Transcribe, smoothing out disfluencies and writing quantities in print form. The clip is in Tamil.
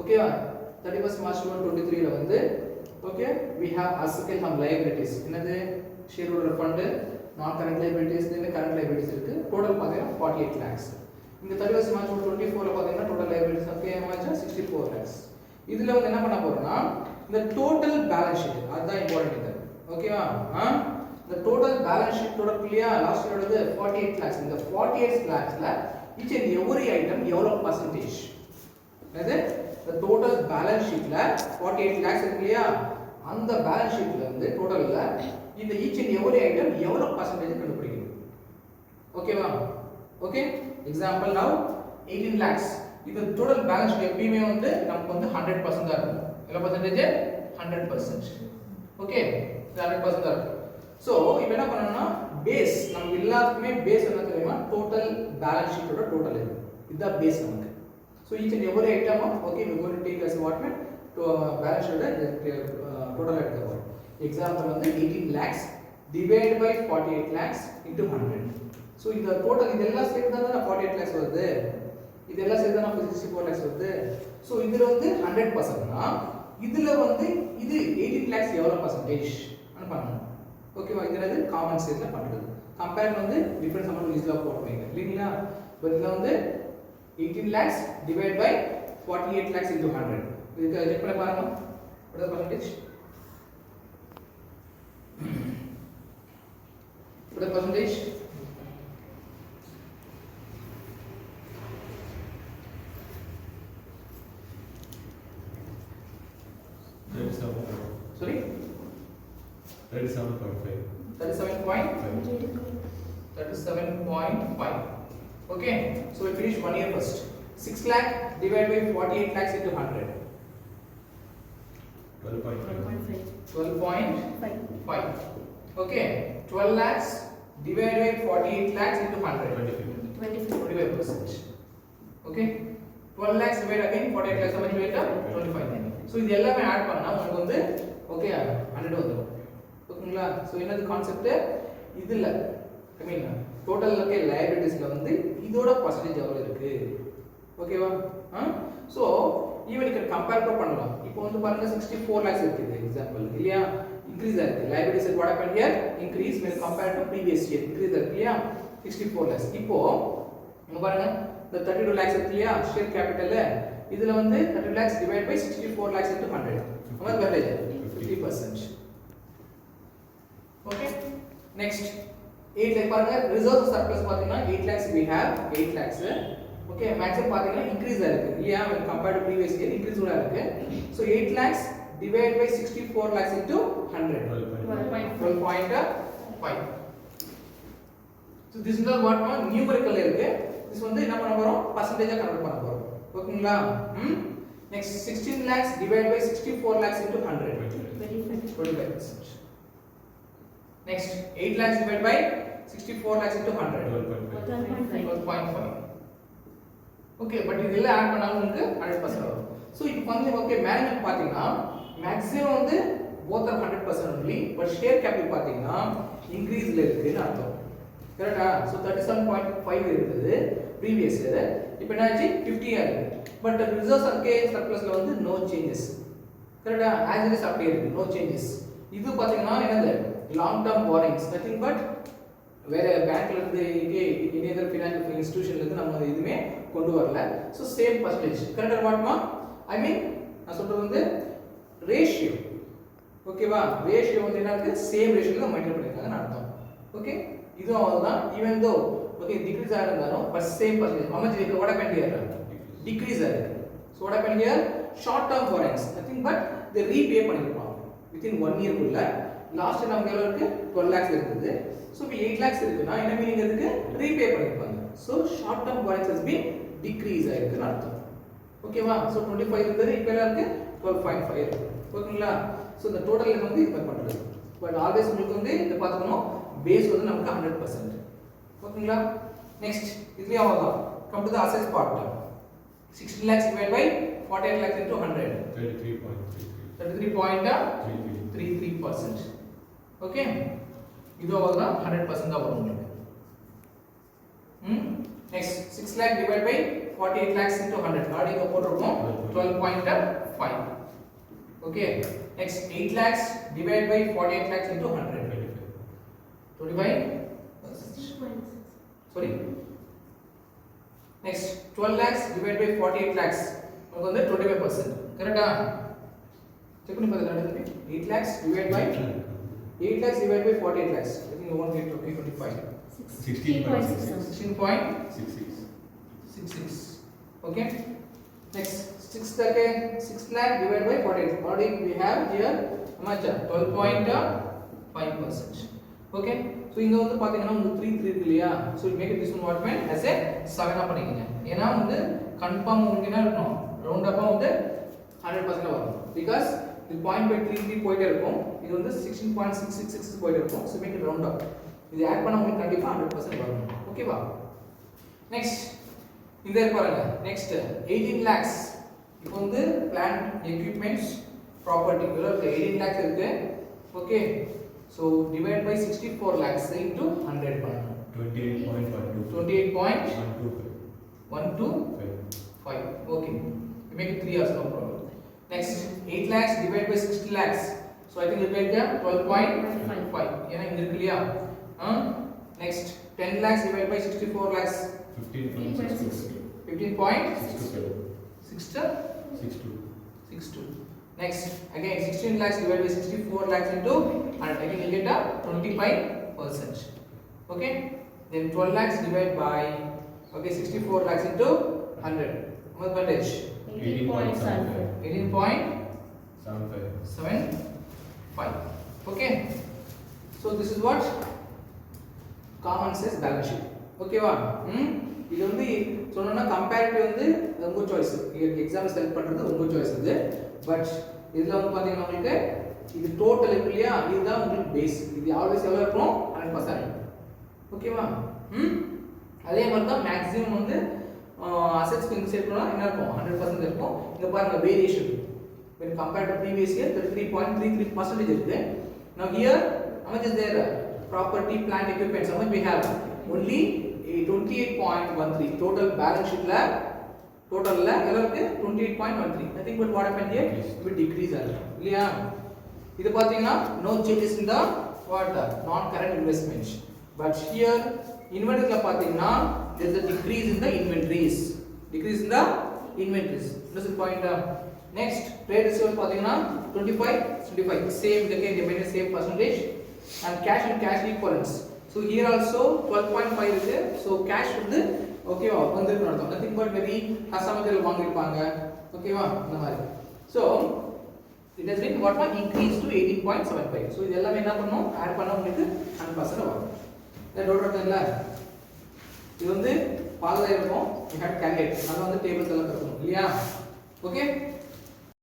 Okay, 31st March 2023 ல வந்து okay we have asset and liabilities. என்னது shareholder fund, non current liabilities, then current liabilities இருக்கு. Total பாத்தீங்கன்னா 48 lakhs. இந்த 31st March 2024 ல பாத்தீங்கன்னா total liabilities okay எவ்வளவு 64 lakhs. இதுல வந்து என்ன பண்ண போறோம்னா இந்த total balance sheet அதுதான் இம்பார்ட்டன்ட் இது. ஓகேவா? the total balance sheet total clear last year ஓடது 48 lakhs. இந்த 48 lakhsல each and every item எவ்வளவு percentage? என்னது the total balance sheetல 48 lakhs இருக்கு இல்லையா அந்த balance sheetல வந்து டோட்டல்ல இந்த each and every item எவ்வளவு percentage கண்டுபிடிக்கணும் ஓகேவா ஓகே எக்ஸாம்பிள் now 18 lakhs இது total balance sheet எப்பவுமே வந்து நமக்கு வந்து 100% தான் இருக்கும் எவ்வளவு percentage 100% ஓகே 100% தான் இருக்கும் சோ இப்போ என்ன பண்ணனும்னா பேஸ் நமக்கு எல்லாத்துக்குமே பேஸ் என்ன தெரியுமா டோட்டல் பேலன்ஸ் ஷீட்டோட டோட்டல் இதுதான் பேஸ் நமக்கு so each and every item okay we are going to take as what meant to balance sheet total எடுக்க போறோம் எக்ஸாம்பிள் வந்து 18 lakhs divided by 48 lakhs into 100 so இந்த டோட்டல் இதெல்லாம் சேர்த்தா தான் 48 lakhs வருது இதெல்லாம் சேர்த்தா தான் 64 lakhs வருது so இதுல வந்து 100% னா இதுல வந்து இது 18 lakhs எவ்வளவு percentage ன்னு பண்ணனும் ஓகேவா இதுல காமன் செட்ல பண்றது கம்பேர் வந்து டிஃபரன்ஸ் அமௌண்ட் லிஸ்ட்ல போடுவீங்க இல்லீங்களா பட் இதுல வந்து 18 lakhs divided by 48 lakhs into 100 இதுக்கு செக் பண்ணி பாருங்க what is the percentage what is the percentage sorry 37.5 okay so we finish 1 year first 6 lakh divided by 48 lakhs into 100 12.5 okay 12 lakhs divided by 48 lakhs into 100 25% okay 12 lakhs divided again 48 lakhs how much will come 25 so இது எல்லாமே ஆட் பண்ணா உங்களுக்கு வந்து ஓகே 100 வந்துரும் ஓகேங்களா சோ என்னது கான்செப்ட் இதுல ஐ மீன் டோட்டல் ஓகே லைபிலிட்டிஸ்ல வந்து இதோட பர்சன்டேஜ் எவ்வளவு இருக்கு ஓகேவா சோ ஈவன் இங்க கம்பேர் பண்ணலாம் இப்போ வந்து பாருங்க 64 lakhs இருக்கு எக்ஸாம்பிள் இல்லையா இன்கிரீஸ் ஆயிருக்கு liabilities what happened here increase when compared to previous year increase ஆயிருக்கு இல்லையா 64 lakhs இப்போ இங்க பாருங்க the 32 lakhs இருக்கு இல்லையா ஷேர் கேபிட்டல் இதுல வந்து 32 lakhs divided by 64 lakhs into 100 how much percentage 50% okay next 8 lakh பாருங்க reserve surplus பாத்தீங்கன்னா 8 lakhs we have 8 lakhs okay maximum பாத்தீங்கன்னா increase ஆயிருக்கு இல்லையா when compared to previous year increase கூட இருக்கு so 8 lakhs divided by 64 lakhs into 100 12.5 so this is the what numerical இருக்கு this வந்து என்ன பண்ண போறோம் percentage கன்வர்ட் பண்ண போறோம் ஓகேங்களா next 16 lakhs divided by 64 lakhs into 100 25% next 8 lakhs divided by 64 lakhs into 100 12.5 okay but இதெல்லாம் ஆட் பண்ணாலும் உங்களுக்கு 100% வரும் சோ இப்போ வந்து ஓகே மேனேஜ்மென்ட் பாத்தீங்கன்னா மேக்ஸிமம் வந்து both are 100% only but share capital பாத்தீங்கன்னா இன்கிரீஸ்ல இருக்குன்னு அர்த்தம் கரெக்ட்டா சோ 37.5 இருந்தது previous year இப்போ என்னாச்சு 50 ஆயிருக்கு பட் ரிசர்வ்ஸ் அண்ட் கேஸ் சர்ப்ளஸ்ல வந்து no changes கரெக்ட்டா as it is அப்படியே இருக்கு no changes இது பாத்தீங்கன்னா என்னது long term borrowings nothing but வேற பேங்க்ல இருந்து any other financial institutionல இருந்து நம்ம எதுமே கொண்டு வரல சோ சேம் percentage கரெக்ட்டா வாட்மா ஐ மீன் நான் சொல்றது வந்து ரேஷியோ ஓகேவா ரேஷியோ வந்து என்ன இருக்கு சேம் ரேஷியோல மெயின்டைன் பண்ணிருக்காங்கன்னு அர்த்தம் ஓகே இதுவும் அவ்வளவுதான் ஈவன் தோ ஓகே டிக்ரீஸ் ஆயிருந்தாலும் but same percentage how much we what happened here decrease ஆயிருக்கு so what happened here short term borrowings nothing but they repay பண்ணிருப்பாங்க within 1 year குள்ள லாஸ்ட் நமக்கு எவ்வளவு இருக்கு 12 lakhs இருக்குது so இப்போ 8 lakhs இருக்குனா என்ன மீனிங் அதுக்கு ரீபே பண்ணிருப்பாங்க so short term borrowings has been decrease ஆயிருக்குன்னு அர்த்தம் ஓகேவா so 25 இருந்தது இப்போ எல்லாம் இருக்கு 12.5 இருக்கு ஓகேங்களா so இந்த டோட்டல் வந்து இது பண்றது பட் ஆல்வேஸ் உங்களுக்கு வந்து இத பாத்துக்கணும் பேஸ் வந்து நமக்கு 100% ஓகேங்களா நெக்ஸ்ட் இதுலயே அவ்வளவுதான் come to the assets part 16 lakhs divided by 48 lakhs into 100 33.33% okay இது அவ்வளவுதான் 100% தான் வரும் உங்களுக்கு next 6 lakh divided by 48 lakhs into 100 already இங்க போட்டுருக்கோம் 12.5 okay next 8 lakhs divided by 48 lakhs into 100 25 sorry next 12 lakhs divided by 48 lakhs உங்களுக்கு வந்து 25% கரெக்ட்டா செக் பண்ணி பாருங்க 8 lakhs divided by 8 lakhs divided by 48 lakhs I think you won't get okay 25 16.66 okay next 6 okay 6 lakh divided by 48 already we have here how much 12.5% okay so இங்க வந்து பாத்தீங்கன்னா உங்களுக்கு 3 3 இருக்கு இல்லையா so we make it this one what meant as a 7 ஆ பண்ணிக்கங்க ஏனா வந்து கன்ஃபார்ம் உங்களுக்கு என்ன இருக்கணும் ரவுண்ட் அப்பா வந்து 100% வரும் because இது 0.33 போயிட்டே இருக்கும் இது வந்து 16.666 போயிட்டே இருக்கும் so make it round up இது ஆட் பண்ணா உங்களுக்கு கண்டிப்பா 100% வரும் ஓகேவா நெக்ஸ்ட் இந்த பாருங்க நெக்ஸ்ட் 18 lakhs இப்போ வந்து plant equipments property இதுல 18 lakhs இருக்கு okay so divide by 64 lakhs into 100 பண்ணனும் 28.125 okay we make it 3 hours no problem next 8 lakhs divided by 60 lakhs so I think you get 12.5 ஏனா இங்க இருக்கு இல்லையா next 10 lakhs divided by 64 lakhs 15.62 next again 16 lakhs divided by 64 lakhs into 100 again you get a 25% okay then 12 lakhs divided by okay 64 lakhs into 100 what percentage 18.75 okay so this is what common sense balance sheet ஓகேவா இது வந்து சொன்னோம்னா கம்பேரிட்டிவ் வந்து உங்க சாய்ஸ் எக்ஸாம் செலக்ட் பண்றது உங்க சாய்ஸ் இது பட் இதுல வந்து பாத்தீங்கன்னா உங்களுக்கு இது டோட்டல் இருக்கு இல்லையா இதுதான் உங்களுக்கு பேஸ் இது ஆல்வேஸ் எவ்வளவு இருக்கும் 100% ஓகேவா அதே மாதிரி தான் மேக்ஸிமம் வந்து அசெட்ஸ் இன்செட் பண்ணா என்ன இருக்கும் 100% இருக்கும் இங்க பாருங்க variation when compared to previous year 33.33% இருக்கு now here how much is there property plant equipment how much we have only 28.13 total balance sheet la total la எவ்வளவு இருக்கு 28.13 I think but what happened here it will decrease இல்லையா இது பாத்தீங்கன்னா no changes in the what non current investments but here inventory la பாத்தீங்கன்னா there is a decrease in the inventories this is point next trade receivable பாத்தீங்கன்னா 25 same again remain same percentage and cash and cash equivalents so here also 12.5 இருக்கு so cash வந்து ஓகேவா வந்திருக்கு அர்த்தம் nothing but maybe கஸ்டமர்கள் வாங்கிருப்பாங்க ஓகேவா இந்த மாதிரி so it has been what one increase to 18.75 so இதெல்லாம் என்ன பண்ணனும் ஆட் பண்ணா உங்களுக்கு 100% வரும் இந்த டோட்டல் இருக்குல்ல இது வந்து பாலா இருக்கும் we had calculate நம்ம வந்து டேபிள்ஸ் எல்லாம் கட்டணும் இல்லையா ஓகே